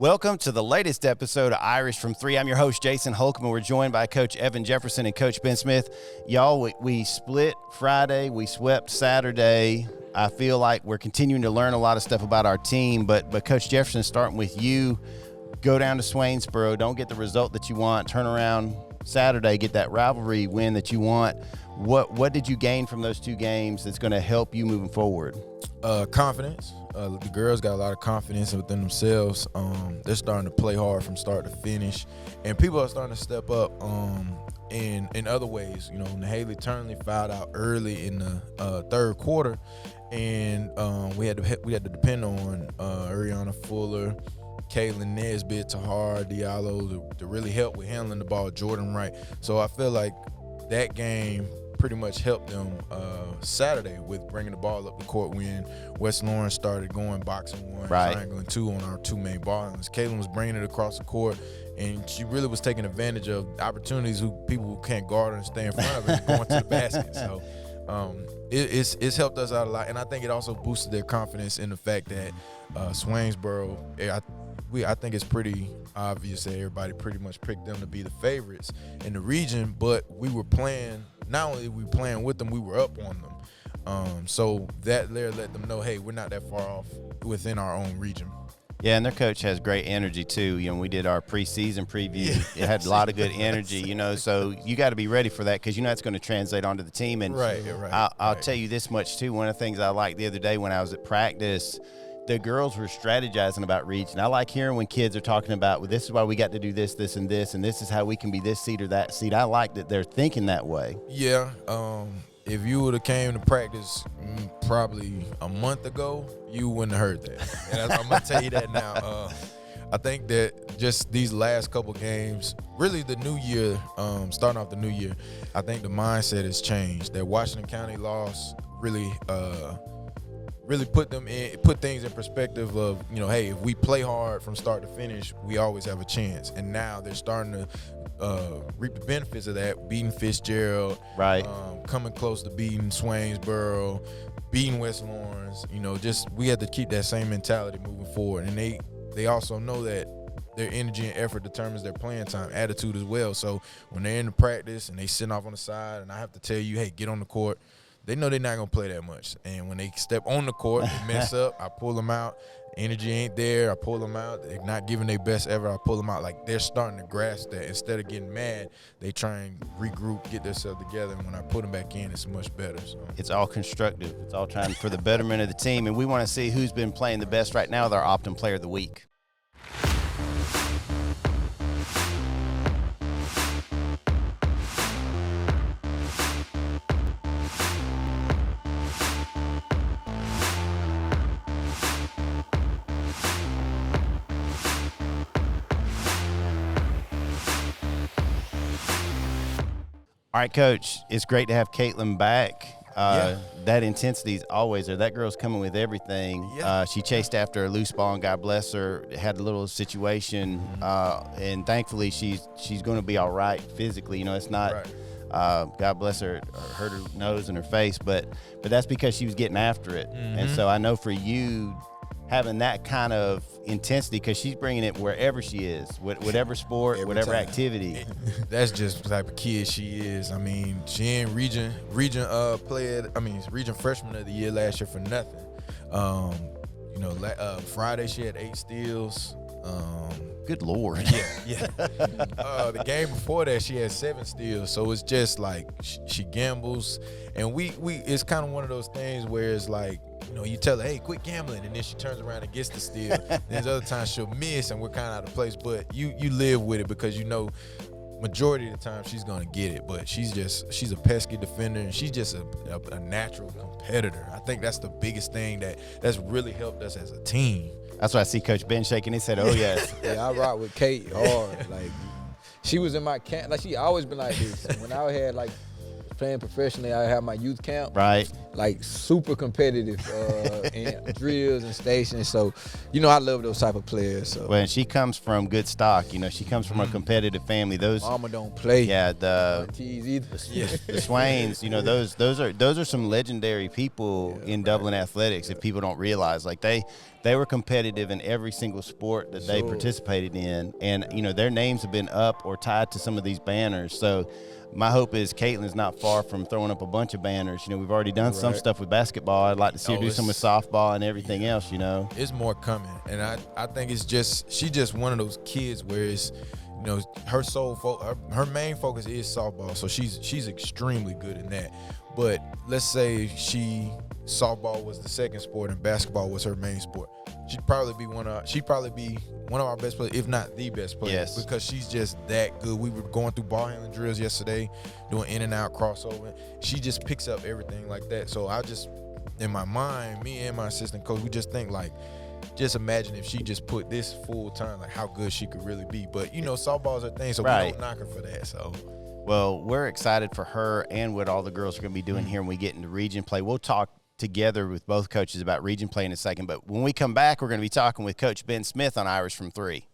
Welcome to the latest episode of Irish from 3. I'm your host, Jason Holcomb, and we're joined by Coach Evan Jefferson and Coach Ben Smith. Y'all, we split Friday. We swept Saturday. I feel like we're continuing to learn a lot of stuff about our team, but Coach Jefferson, starting with you, go down to Swainsboro, don't get the result that you want, turn around Saturday, get that rivalry win that you want. What did you gain from those two games that's going to help you moving forward? Confidence. The girls got a lot of confidence within themselves. They're starting to play hard from start to finish, and people are starting to step up in other ways. You know, Haley Turnley fouled out early in the third quarter, and we had to depend on Ariana Fuller, Caitlyn, Nesbitt, Tahar, Diallo to really help with handling the ball, Jordan Wright. So I feel like that game pretty much helped them Saturday with bringing the ball up the court when West Lawrence started going boxing one, triangling two on our two main ball handlers. Caitlyn was bringing it across the court, and she really was taking advantage of opportunities people who can't guard her and stay in front of her and going to the basket. So it's helped us out a lot, and I think it also boosted their confidence in the fact that Swainsboro, I think it's pretty obvious that everybody pretty much picked them to be the favorites in the region, but we were playing, not only were we playing with them, we were up on them. So that there let them know, hey, we're not that far off within our own region. Yeah, and their coach has great energy too. You know, we did our preseason preview. It had a lot of good energy, you know, so you got to be ready for that because you know it's going to translate onto the team. And I'll tell you this much too. One of the things I liked the other day when I was at practice, the girls were strategizing about region. I like hearing when kids are talking about, well, this is why we got to do this, this, and this, and this is how we can be this seed or that seed. I like that they're thinking that way. Yeah. If you would have came to practice probably a month ago, you wouldn't have heard that. And I'm going to tell you that now. I think that just these last couple games, really the new year, starting off the new year, I think the mindset has changed. That Washington County loss really put things in perspective of, you know, hey, if we play hard from start to finish, we always have a chance. And now they're starting to reap the benefits of that, beating Fitzgerald, coming close to beating Swainsboro, beating West Lawrence. You know, just we have to keep that same mentality moving forward. And they also know that their energy and effort determines their playing time, attitude as well. So when they're in the practice and they sitting off on the side and I have to tell you, hey, get on the court, they know they're not going to play that much. And when they step on the court, they mess up, I pull them out. Energy ain't there, I pull them out. They're not giving their best ever, I pull them out. Like, they're starting to grasp that. Instead of getting mad, they try and regroup, get themselves together. And when I put them back in, it's much better. So it's all constructive. It's all trying for the betterment of the team. And we want to see who's been playing the best right now with our Optim Player of the Week. All right, Coach, it's great to have Caitlyn back. That intensity is always there. That girl's coming with everything. Yeah. She chased after a loose ball, and God bless her, had a little situation, and thankfully she's going to be all right physically. You know, it's not God bless her, hurt her nose and her face, but that's because she was getting after it. Mm-hmm. And so I know for you, having that kind of intensity, because she's bringing it wherever she is, whatever sport, whatever activity. That's just the type of kid she is. I mean, she ain't region freshman of the year last year for nothing. Friday she had 8 steals. Good Lord. Yeah. The game before that she had 7 steals. So it's just like she gambles, and we it's kind of one of those things where it's like, you know, you tell her, hey, quit gambling, and then she turns around and gets the steal. There's other times she'll miss, and we're kind of out of place. But you live with it because you know majority of the time she's going to get it. But she's a pesky defender, and she's just a natural competitor. I think that's the biggest thing that's really helped us as a team. That's why I see Coach Ben shaking his head. Oh, yes. Yeah, I rock with Kate hard. Like, she was in my camp. Like, she always been like this. When I had, like, playing professionally, I had my youth camp. Right. like super competitive in drills and stations. So, I love those type of players. So. Well, and she comes from good stock. She comes from a competitive family. Those Mama don't play. Yeah, the Aunties either. the Swains. Those are some legendary people in Dublin athletics. If people don't realize, like they were competitive in every single sport that they participated in, and their names have been up or tied to some of these banners. So my hope is Caitlyn's not far from throwing up a bunch of banners. We've already done some stuff with basketball. I'd like to see her do some with softball and everything else. It's more coming, and I think she's just one of those kids where it's her main focus is softball, so she's extremely good in that. But let's say softball was the second sport and basketball was her main sport. She'd probably be one of our best players, if not the best player, because she's just that good. We were going through ball handling drills yesterday, doing in and out crossover. She just picks up everything like that. So I just, in my mind, me and my assistant coach, we just think like, just imagine if she just put this full time, like how good she could really be. But softball's her thing, so we don't knock her for that. So. Well, we're excited for her and what all the girls are going to be doing here when we get into region play. We'll talk together with both coaches about region play in a second, but when we come back, we're going to be talking with Coach Ben Smith on Irish from 3.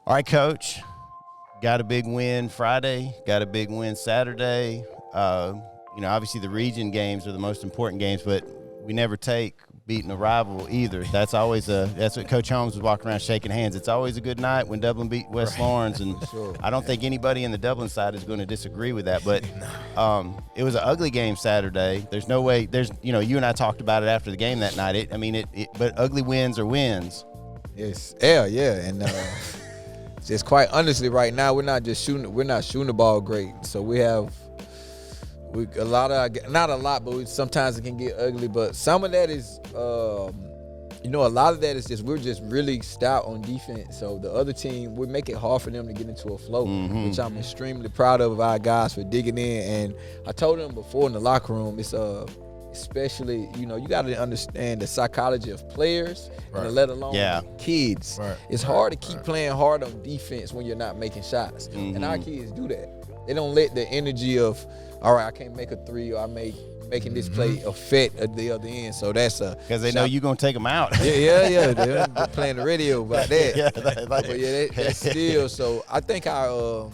All right, Coach, got a big win Friday, got a big win Saturday. Obviously the region games are the most important games, but we never take beating a rival either. That's what Coach Holmes was walking around shaking hands. It's always a good night when Dublin beat West Lawrence, and I don't think anybody in the Dublin side is going to disagree with that. But it was an ugly game Saturday. There's no way. You and I talked about it after the game that night. But ugly wins are wins. Yes, and just quite honestly, right now we're not shooting the ball great. So we have. Not a lot, but sometimes it can get ugly. But some of that is, a lot of that is just we're just really stout on defense. So the other team, we make it hard for them to get into a flow, which I'm extremely proud of our guys for digging in. And I told them before in the locker room, it's especially, you got to understand the psychology of players, and let alone kids. Right. It's hard to keep playing hard on defense when you're not making shots. And our kids do that. They don't let the energy of, all right, I can't make a three, or making this play affect the other end. So that's because they know you're gonna take them out. Yeah. They're playing the radio about that. But that's still. So I think our,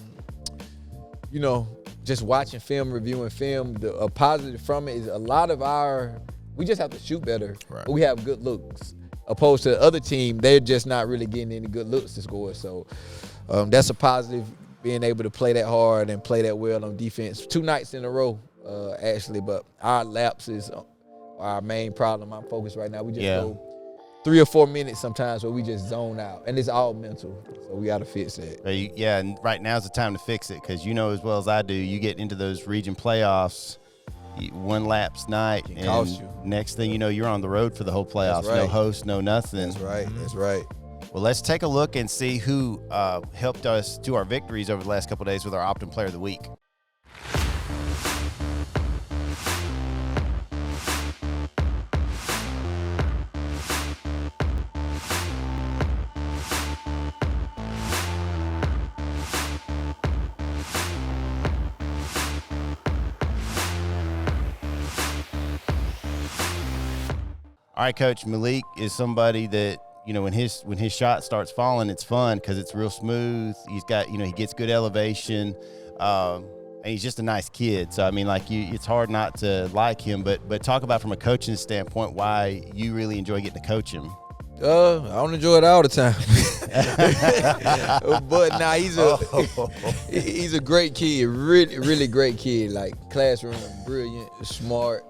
just watching film, reviewing film, a positive from it is a lot of we just have to shoot better. Right. But we have good looks, opposed to the other team. They're just not really getting any good looks to score. So that's a positive. Being able to play that hard and play that well on defense 2 nights in a row, actually. But our lapses are our main problem. I'm focused right now. We just go 3 or 4 minutes sometimes where we just zone out, and it's all mental. So we got to fix that. And right now's the time to fix it, because as well as I do, you get into those region playoffs, one lapse night, and next thing you know, you're on the road for the whole playoffs. Right. No host, no nothing. That's right. Well, let's take a look and see who helped us to our victories over the last couple of days with our Optim Player of the Week. All right, Coach, Malike is somebody that, when his shot starts falling, it's fun because it's real smooth. He's got, he gets good elevation, and he's just a nice kid. So, it's hard not to like him. But talk about from a coaching standpoint why you really enjoy getting to coach him. I don't enjoy it all the time. But he's a great kid, really, really great kid. Like classroom, brilliant, smart.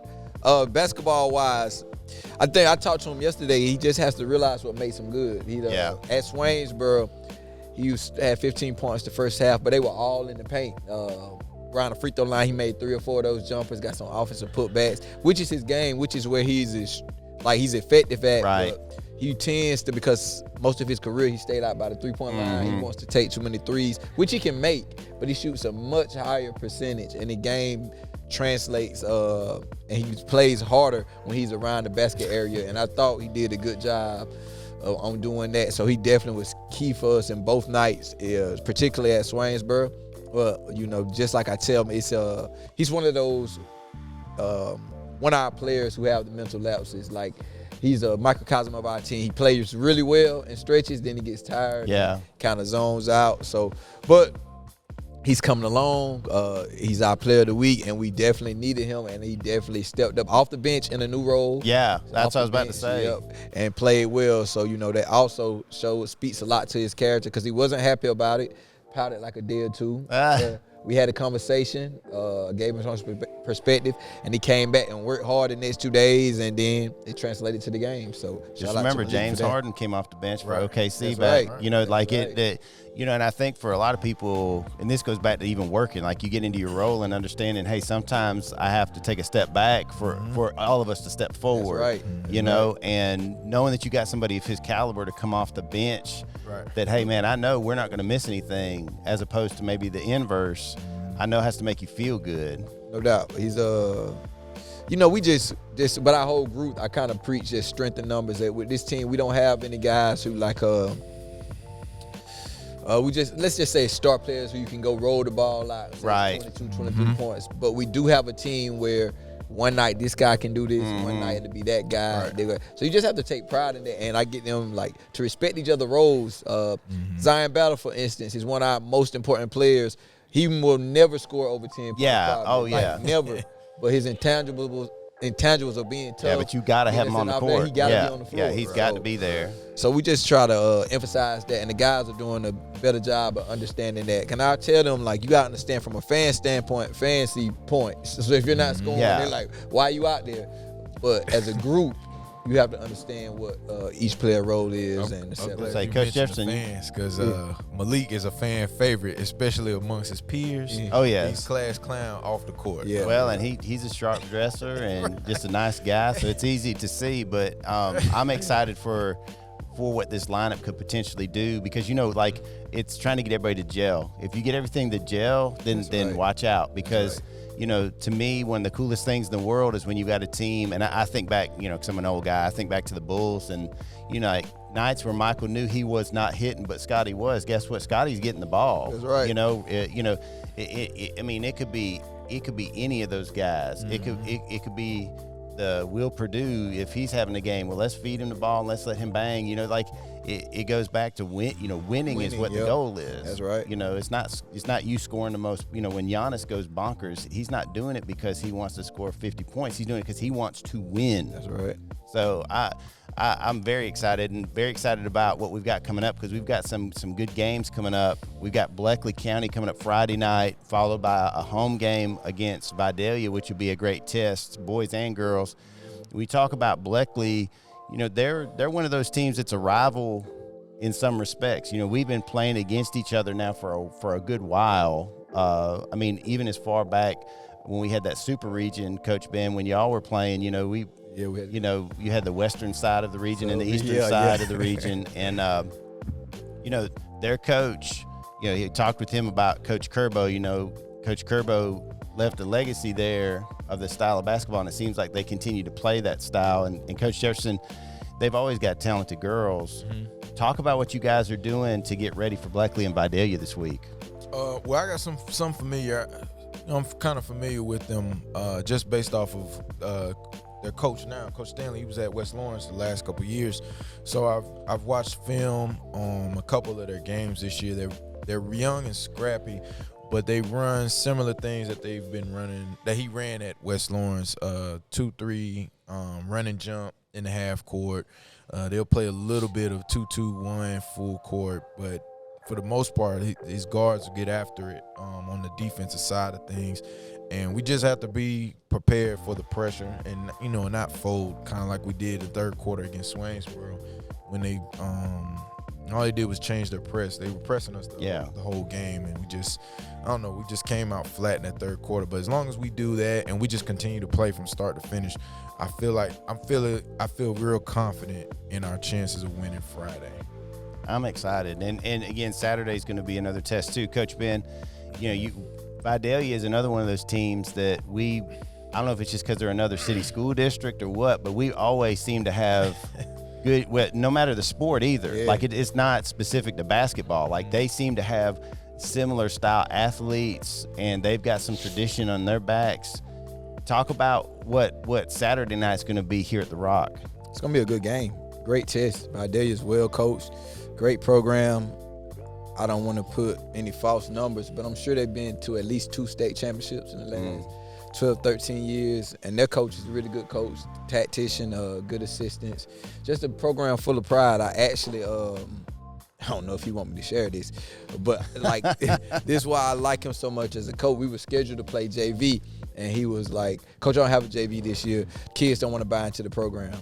Basketball wise, I think I talked to him yesterday. He just has to realize what makes him good. At Swainsboro, he had 15 points the first half, but they were all in the paint. Around the free throw line, he made 3 or 4 of those jumpers, got some offensive putbacks, which is his game, which is where he's effective at. Right. But he tends to, because most of his career he stayed out by the three-point line. He wants to take too many threes, which he can make, but he shoots a much higher percentage, and the game translates, and he plays harder when he's around the basket area, and I thought he did a good job on doing that. So he definitely was key for us in both nights, particularly at Swainsboro. Well, just like I tell him, it's he's one of those one of our players who have the mental lapses. Like, he's a microcosm of our team. He plays really well in stretches, then he gets tired. Yeah. Kind of zones out. So, but he's coming along. He's our player of the week, and we definitely needed him, and he definitely stepped up off the bench in a new role. Yeah, that's what I was about to say. And played well. So, that also speaks a lot to his character, because he wasn't happy about it, pouted like a day or two. We had a conversation, gave him some perspective, and he came back and worked hard the next 2 days, and then it translated to the game. So just remember, James Harden came off the bench for OKC That's back. right. And I think for a lot of people, and this goes back to even working, like you get into your role and understanding, hey, sometimes I have to take a step back for all of us to step forward. That's right. And knowing that you got somebody of his caliber to come off the bench, that, hey, man, I know we're not going to miss anything, as opposed to maybe the inverse, I know has to make you feel good. No doubt. He's we just but our whole group, I kind of preach just strength in numbers. That with this team, we don't have any guys who like let's just say star players who you can go roll the ball out, say 22, 23 points. But we do have a team where one night this guy can do this, one night it'll be that guy. So you just have to take pride in that, and I get them to respect each other's roles. Zion Battle, for instance, is one of our most important players. He will never score over 10 points. Yeah, never. But his intangibles of being tough. Yeah, but you got to have him on the court. He got to be on the floor. Yeah, he's got to be there. So we just try to emphasize that, and the guys are doing a better job of understanding that. Can I tell them, you got to understand from a fan standpoint, fans see points. So if you're not scoring, they're like, why are you out there? But as a group, you have to understand what each player role is. Like Coach Jefferson, fans, because Malike is a fan favorite, especially amongst his peers. Oh yeah, he's class clown off the court. Yeah, well, and he's a sharp dresser and just a nice guy, so it's easy to see. But I'm excited for what this lineup could potentially do, because it's trying to get everybody to gel. If you get everything to gel, then watch out, because. To me, one of the coolest things in the world is when you got a team, and I think back, because I'm an old guy, I think back to the Bulls, and, nights where Michael knew he was not hitting, but Scotty was. Guess what? Scotty's getting the ball. That's right. It could be any of those guys. Mm-hmm. It could be the Will Purdue, if he's having a game. Well, let's feed him the ball and let's let him bang. It goes back to winning is what the goal is. That's right. It's not you scoring the most. When Giannis goes bonkers, he's not doing it because he wants to score 50 points. He's doing it because he wants to win. That's right. So I'm very excited about what we've got coming up, because we've got some good games coming up. We've got Bleckley County coming up Friday night, followed by a home game against Vidalia, which will be a great test, boys and girls. We talk about Bleckley. They're one of those teams that's a rival in some respects. We've been playing against each other now for a good while. Even as far back when we had that super region, Coach Ben, when y'all were playing, you had the western side of the region and the eastern side of the region, and their coach, he talked with him about Coach Kerbo. Coach Kerbo left a legacy there of the style of basketball, and it seems like they continue to play that style. And Coach Jefferson, they've always got talented girls. Mm-hmm. Talk about what you guys are doing to get ready for Bleckley and Vidalia this week. Well, I got some familiar. I'm kind of familiar with them just based off of their coach now, Coach Stanley. He was at West Lawrence the last couple of years, so I've watched film on a couple of their games this year. They're young and scrappy, but they run similar things that they've been running, that he ran at West Lawrence, 2-3, run and jump in the half court. They'll play a little bit of 2-2-1 full court, but for the most part, his guards will get after it on the defensive side of things. And we just have to be prepared for the pressure and, not fold, kind of like we did the third quarter against Swainsboro when they all they did was change their press. They were pressing us the whole game, and we just came out flat in that third quarter. But as long as we do that and we just continue to play from start to finish, I feel real confident in our chances of winning Friday. I'm excited. And again, Saturday's going to be another test too. Coach Ben, Vidalia is another one of those teams that I don't know if it's just because they're another city school district or what, but we always seem to have good, no matter the sport either. Yeah. Like it's not specific to basketball. Like they seem to have similar style athletes, and they've got some tradition on their backs. Talk about what Saturday night's going to be here at the Rock. It's going to be a good game. Great test. Vidalia's well coached. Great program. I don't want to put any false numbers, but I'm sure they've been to at least 2 state championships in the last 12, 13 years. And their coach is a really good coach, tactician, good assistants. Just a program full of pride. I actually, I don't know if you want me to share this, but like this is why I like him so much as a coach. We were scheduled to play JV, and he was like, "Coach, I don't have a JV this year. Kids don't want to buy into the program."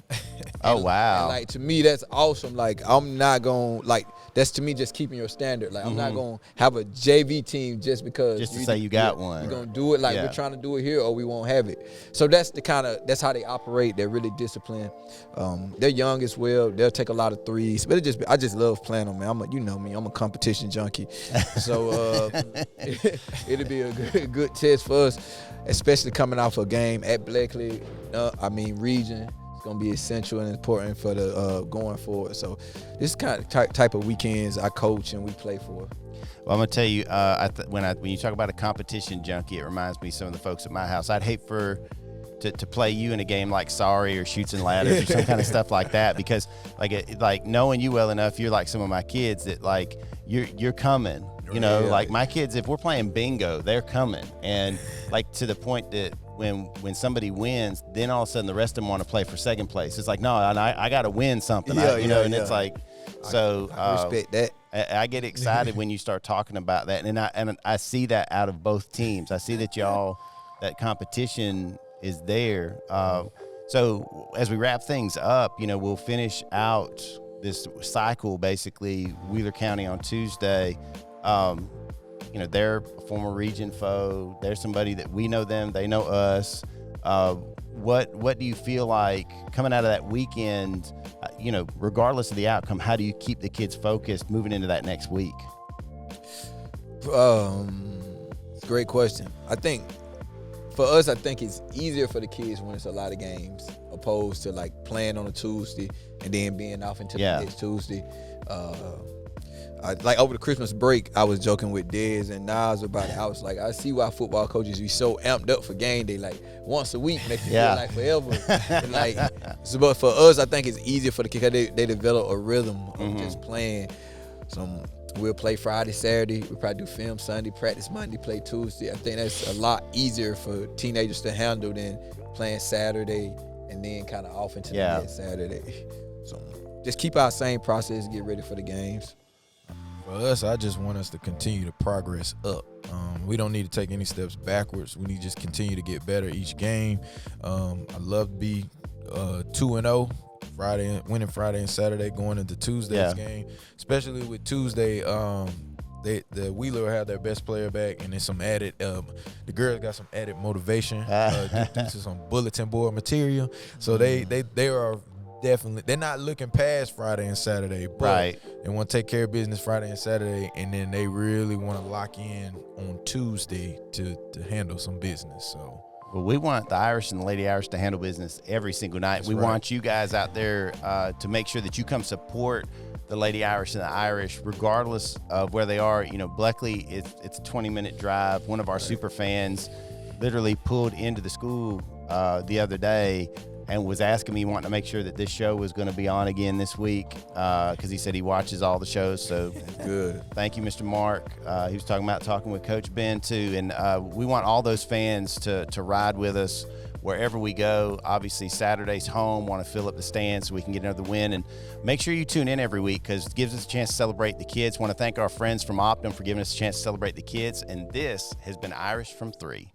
Oh, wow. And like, to me, that's awesome. Like, I'm not going to, like, that's to me just keeping your standard. Like, I'm not going to have a JV team just because. Just to say you got one. We're going to do it like we're trying to do it here, or we won't have it. So that's that's how they operate. They're really disciplined. They're young as well. They'll take a lot of threes. But I just love playing them, man. You know me. I'm a competition junkie. So it'll be a good test for us, especially coming off a game at Bleckley, region. Going to be essential and important for the going forward. So this is kind of type of weekends I coach and we play for. Well, I'm going to tell you, when you talk about a competition junkie, it reminds me of some of the folks at my house. I'd hate to play you in a game like Sorry or Shoots and Ladders or some kind of stuff like that, because like knowing you well enough, you're like some of my kids that like you're coming. You know, like my kids, if we're playing bingo, they're coming. And like to the point that when somebody wins, then all of a sudden the rest of them want to play for second place. It's like, no, I got to win something. It's like, so I respect that. I get excited when you start talking about that. And I see that out of both teams. I see that that competition is there. So as we wrap things up, we'll finish out this cycle, basically, Wheeler County on Tuesday. They're a former region foe. They're somebody that we know them, they know us. What do you feel like coming out of that weekend, regardless of the outcome, how do you keep the kids focused moving into that next week? It's a great question. I think for us, it's easier for the kids when it's a lot of games opposed to like playing on a Tuesday and then being off until the next Tuesday. Like over the Christmas break, I was joking with Dez and Nas about it. I was like, I see why football coaches be so amped up for game day, like once a week, make you feel like forever. And like, but for us, I think it's easier for the kids. They develop a rhythm of just playing. We'll play Friday, Saturday. We probably do film Sunday, practice Monday, play Tuesday. I think that's a lot easier for teenagers to handle than playing Saturday and then kind of off into the next Saturday. So just keep our same process, get ready for the games. For us, I just want us to continue to progress up. We don't need to take any steps backwards. We need to just continue to get better each game. I love to be 2-0, winning Friday and Saturday, going into Tuesday's game. Especially with Tuesday, the Wheeler had their best player back, and then some added. The girls got some added motivation due to some bulletin board material. So they are. Definitely, they're not looking past Friday and Saturday, but they want to take care of business Friday and Saturday, and then they really want to lock in on Tuesday to handle some business. So, well, we want the Irish and the Lady Irish to handle business every single night. We want you guys out there to make sure that you come support the Lady Irish and the Irish, regardless of where they are. Bleckley, it's a 20-minute drive. One of our super fans literally pulled into the school the other day and was asking me, wanting to make sure that this show was going to be on again this week because he said he watches all the shows. So good. Thank you, Mr. Mark. He was talking with Coach Ben too, and we want all those fans to ride with us wherever we go. Obviously, Saturday's home. Want to fill up the stands so we can get another win, and make sure you tune in every week because it gives us a chance to celebrate the kids. Want to thank our friends from Optim for giving us a chance to celebrate the kids, and this has been Irish from 3.